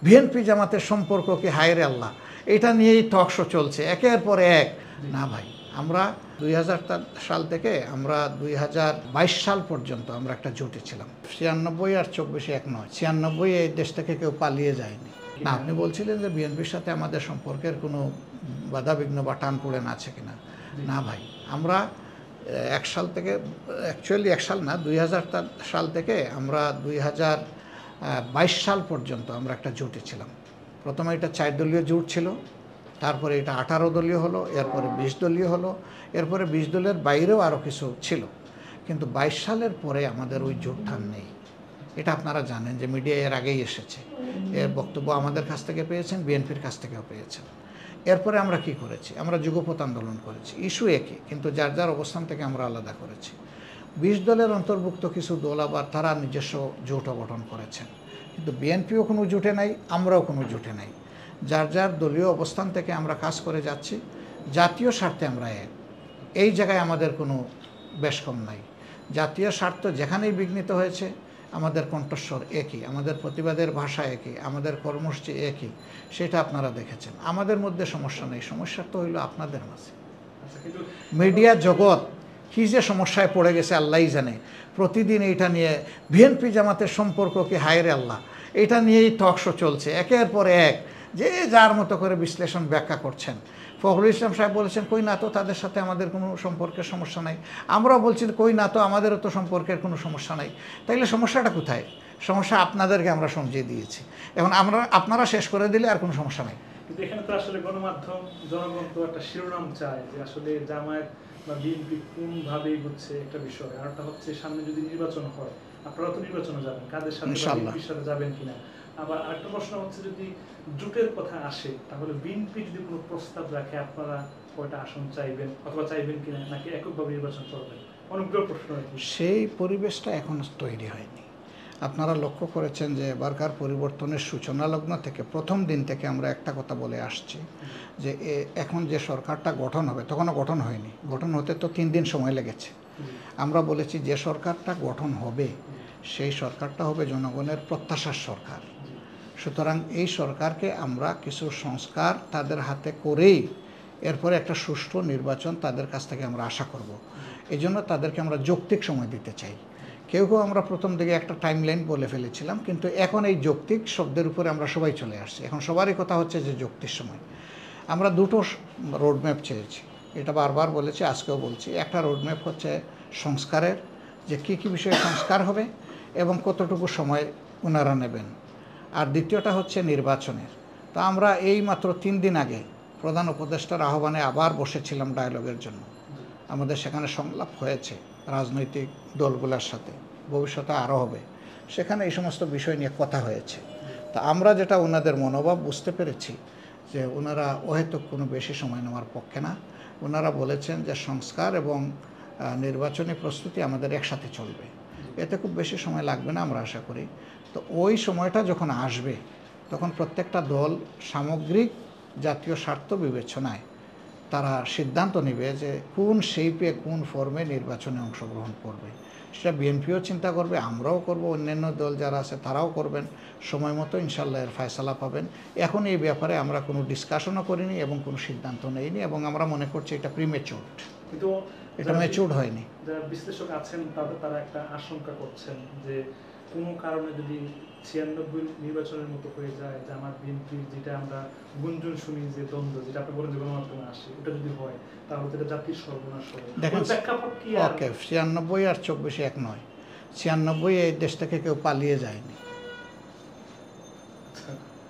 BNP জামাতের সম্পর্ক কি হায়রে আল্লাহ, এটা নিয়েই টক শো চলছে একের পর এক। না ভাই, আমরা 2000 সাল থেকে আমরা 2022 সাল পর্যন্ত আমরা একটা জোটে ছিলাম। 96 আর 24 এক নয়, 96 এই দেশ থেকে কেউ পালিয়ে যায়নি। না, আপনি বলছিলেন যে বিএনপির সাথে আমাদের সম্পর্কের কোনো বাধাবিঘ্ন বা টান পড়ে না আছে কিনা। না ভাই, আমরা 1 সাল থেকে, অ্যাকচুয়ালি 1 সাল না, 2000 সাল থেকে আমরা 2022 সাল পর্যন্ত আমরা একটা জোটে ছিলাম। প্রথমে এটা 4 দলীয় জোট ছিল, তারপরে এটা 18 দলীয় হলো, এরপরে 20 দলীয় হলো, এরপরে 20 দলের বাইরেও আরও কিছু ছিল। কিন্তু 22 সালের পরে আমাদের ওই জোটটা নেই। এটা আপনারা জানেন যে মিডিয়া এর আগেই এসেছে, এর বক্তব্য আমাদের কাছ থেকে পেয়েছেন, বিএনপির কাছ থেকেও পেয়েছেন। এরপরে আমরা কি করেছি? আমরা যুগপৎ আন্দোলন করেছি, ইস্যু একই, কিন্তু যার যার অবস্থান থেকে আমরা আলাদা করেছি। 20 দলের অন্তর্ভুক্ত কিছু দল আবার তারা নিজস্ব জোটও গঠন করেছেন, কিন্তু বিএনপিও কোনো জোটে নাই, আমরাও কোনো জোটে নাই। যার যার দলীয় অবস্থান থেকে আমরা কাজ করে যাচ্ছি, জাতীয় স্বার্থে আমরা এক। এই জায়গায় আমাদের কোনো বেশকম নাই। জাতীয় স্বার্থ যেখানেই বিঘ্নিত হয়েছে আমাদের কণ্ঠস্বর একই, আমাদের প্রতিবাদের ভাষা একই, আমাদের কর্মসূচি একই, সেটা আপনারা দেখেছেন। আমাদের মধ্যে সমস্যা নেই, সমস্যা তো হইল আপনাদের মাঝে। মিডিয়া জগৎ কী যে সমস্যায় পড়ে গেছে আল্লাহই জানে। প্রতিদিন এইটা নিয়ে বিএনপি জামাতের সম্পর্ক কি হায়রে আল্লাহ, এটা নিয়েই টক শো চলছে একের পর এক, যে যার মতো করে বিশ্লেষণ ব্যাখ্যা করছেন। ফখরুল ইসলাম সাহেব বলেছেন কই না তো, তাদের সাথে আমাদের কোনো সম্পর্কের সমস্যা নাই। আমরাও বলছি কই না তো, আমাদেরও তো সম্পর্কের কোনো সমস্যা নাই। তাইলে সমস্যাটা কোথায়? সমস্যা আপনাদেরকে আমরা সমঝিয়ে দিয়েছি, এখন আপনারা শেষ করে দিলে আর কোনো সমস্যা নাই। কিন্তু এখানে তো আসলে গণমাধ্যম, জনগণ তো একটা শিরোনাম চায় যে আসলে জামায়াত বা বিএনপি কোনভাবে এগোচ্ছে একটা বিষয়। আর একটা হচ্ছে সামনে যদি নির্বাচন হয়, আপনারা তো নির্বাচনে যাবেন, কাদের সাথে বিএনপির সাথে যাবেন কিনা। আবার আরেকটা প্রশ্ন হচ্ছে যদি জোটের কথা আসে, তাহলে বিএনপি যদি কোনো প্রস্তাব রাখে আপনারা কয়টা আসন চাইবেন অথবা চাইবেন কিনা, নাকি এককভাবে নির্বাচন করবেন? অনেকগুলো প্রশ্ন। সেই পরিবেশটা এখনো তৈরি হয়নি। আপনারা লক্ষ্য করেছেন যে এবারকার পরিবর্তনের সূচনা লগ্ন থেকে প্রথম দিন থেকে আমরা একটা কথা বলে আসছি যে এখন যে সরকারটা গঠন হবে, তখনও গঠন হয়নি, গঠন হতে তো 3 দিন সময় লেগেছে। আমরা বলেছি যে সরকারটা গঠন হবে সেই সরকারটা হবে জনগণের প্রত্যাশার সরকার। সুতরাং এই সরকারকে আমরা কিছু সংস্কার তাদের হাতে করেই এরপরে একটা সুষ্ঠু নির্বাচন তাদের কাছ থেকে আমরা আশা করব। এই জন্য তাদেরকে আমরা যৌক্তিক সময় দিতে চাই। কেউ কেউ আমরা প্রথম দিকে একটা টাইমলাইন বলে ফেলেছিলাম, কিন্তু এখন এই যৌক্তিক শব্দের উপরে আমরা সবাই চলে আসছি। এখন সবারই কথা হচ্ছে যে যৌক্তিক সময়। আমরা দুটো রোডম্যাপ চেয়েছি, এটা বারবার বলেছি, আজকেও বলছি। একটা রোডম্যাপ হচ্ছে সংস্কারের, যে কী কী বিষয়ে সংস্কার হবে এবং কতটুকু সময় ওনারা নেবেন। আর দ্বিতীয়টা হচ্ছে নির্বাচনের। তো আমরা এই মাত্র 3 দিন আগে প্রধান উপদেষ্টার আহ্বানে আবার বসেছিলাম ডায়ালগের জন্য। আমাদের সেখানে সংলাপ হয়েছে রাজনৈতিক দলগুলোর সাথে, ভবিষ্যতে আরও হবে। সেখানে এই সমস্ত বিষয় নিয়ে কথা হয়েছে। তা আমরা যেটা ওনাদের মনোভাব বুঝতে পেরেছি যে ওনারা অহেতুক কোনো বেশি সময় নেওয়ার পক্ষে না। ওনারা বলেছেন যে সংস্কার এবং নির্বাচনী প্রস্তুতি আমাদের একসাথে চলবে, এতে খুব বেশি সময় লাগবে না আমরা আশা করি। তো ওই সময়টা যখন আসবে তখন প্রত্যেকটা দল সামগ্রিক জাতীয় স্বার্থ বিবেচনায় তারা সিদ্ধান্ত নেবে যে কোন শেপে কোন ফর্মে নির্বাচনে অংশগ্রহণ করবে। সেটা বিএনপিও চিন্তা করবে, আমরাও করব, অন্যান্য দল যারা আছে তারাও করবেন। সময় মতো ইনশাল্লাহ এর ফয়সালা পাবেন। এখন এই ব্যাপারে আমরা কোনো ডিসকাশনও করিনি এবং কোনো সিদ্ধান্ত নেইনি, এবং আমরা মনে করছি এটা প্রিমেচিউরড, কিন্তু এটা ম্যাচিউরড হয়নি। যারা বিশ্লেষক আছেন তারা একটা আশঙ্কা করছেন যে কোনো কারণে যদি 96 নির্বাচনের মতো হয়ে যায়, যে আমার বিএনপির যেটা আমরা গুঞ্জন শুনি যে দ্বন্দ্ব, যেটা আপনি বলেন যে গণমাধ্যমে আসে, ওটা যদি হয় তাহলে তো এটা জাতির সর্বনাশ হবে। দেখেন, ওকে, 96 আর 24 এক নয়, 96 এই দেশ থেকে কেউ পালিয়ে যায়নি,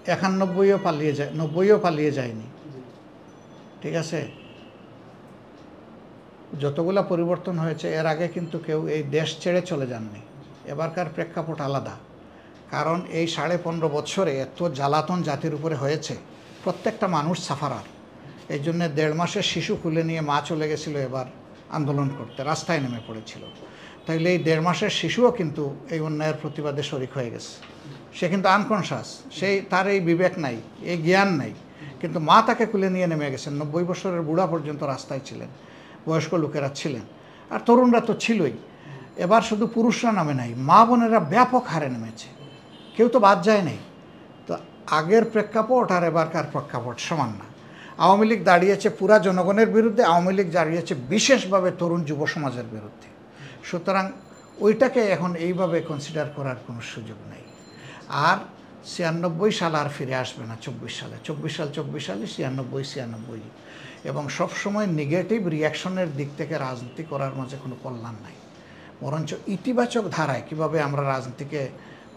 91ও পালিয়ে যায়, 90ও পালিয়ে যায়নি, ঠিক আছে? যতগুলা পরিবর্তন হয়েছে এর আগে কিন্তু কেউ এই দেশ ছেড়ে চলে যাননি। এবারকার প্রেক্ষাপট আলাদা, কারণ এই 15.5 বছরে এত জ্বালাতন জাতির উপরে হয়েছে, প্রত্যেকটা মানুষ সাফারার। এই জন্যে 1.5 মাসের শিশু খুলে নিয়ে মা চলে গেছিলো এবার আন্দোলন করতে, রাস্তায় নেমে পড়েছিল। তাইলে এই 1.5 মাসের শিশুও কিন্তু এই অন্যায়ের প্রতিবাদে শরিক হয়ে গেছে। সে কিন্তু আনকনশাস, তার এই বিবেক নাই, এই জ্ঞান নাই, কিন্তু মা তাকে খুলে নিয়ে নেমে গেছেন। 90 বছরের বুড়া পর্যন্ত রাস্তায় ছিলেন, বয়স্ক লোকেরা ছিলেন, আর তরুণরা তো ছিলই। এবার শুধু পুরুষরা নামে নাই, মা বোনেরা ব্যাপক হারে নেমেছে, কেউ তো বাদ যায় নাই। তো আগের প্রেক্ষাপট আর এবারকার প্রেক্ষাপট সমান না। আওয়ামী লীগ দাঁড়িয়েছে পুরা জনগণের বিরুদ্ধে, আওয়ামী লীগ দাঁড়িয়েছে বিশেষভাবে তরুণ যুব সমাজের বিরুদ্ধে। সুতরাং ওইটাকে এখন এইভাবে কনসিডার করার কোনো সুযোগ নেই। আর 96 সাল আর ফিরে আসবে না 24 সালে। 24 সালে 96 এবং সবসময় নেগেটিভ রিয়াকশনের দিক থেকে রাজনীতি করার মাঝে কোনো কল্যাণ নাই। বরঞ্চ ইতিবাচক ধারায় কিভাবে আমরা রাজনীতিকে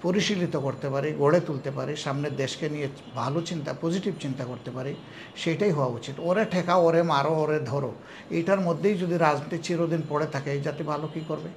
পরিশীলিত করতে পারি, গড়ে তুলতে পারি, সামনের দেশকে নিয়ে ভালো চিন্তা, পজিটিভ চিন্তা করতে পারি, সেটাই হওয়া উচিত। ওরে ঠেকাও, ওরে মারো, ওরে ধরো, এইটার মধ্যেই যদি রাজনীতি চিরদিন পড়ে থাকে, এই জাতি ভালো কী করবে?